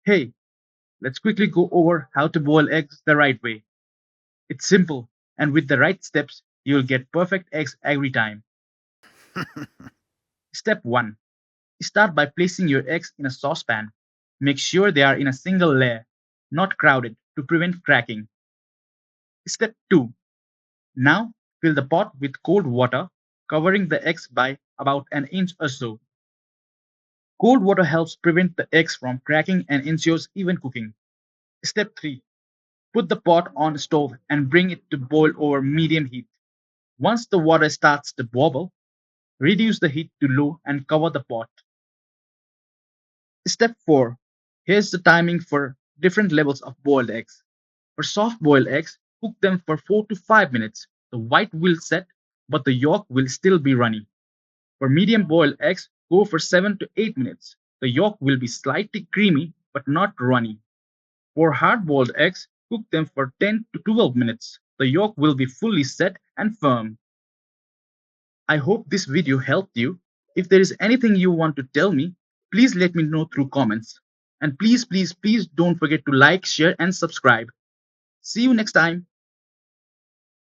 Hey, let's quickly go over how to boil eggs the right way. It's simple, and with the right steps, you'll get perfect eggs every time. Step 1. Start by placing your eggs in a saucepan. Make sure they are in a single layer, not crowded, to prevent cracking. Step 2. Now, fill the pot with cold water, covering the eggs by about an inch or so. Cold water helps prevent the eggs from cracking and ensures even cooking. Step 3. Put the pot on stove and bring it to boil over medium heat. Once the water starts to bubble, reduce the heat to low and cover the pot. Step 4. Here's the timing for different levels of boiled eggs. For soft boiled eggs, cook them for 4 to 5 minutes. The white will set, but the yolk will still be runny. For medium boiled eggs, go for 7 to 8 minutes. The yolk will be slightly creamy but not runny. For hard boiled eggs, cook them for 10 to 12 minutes. The yolk will be fully set and firm. I hope this video helped you. If there is anything you want to tell me, please let me know through comments. And please don't forget to like, share, and subscribe. See you next time.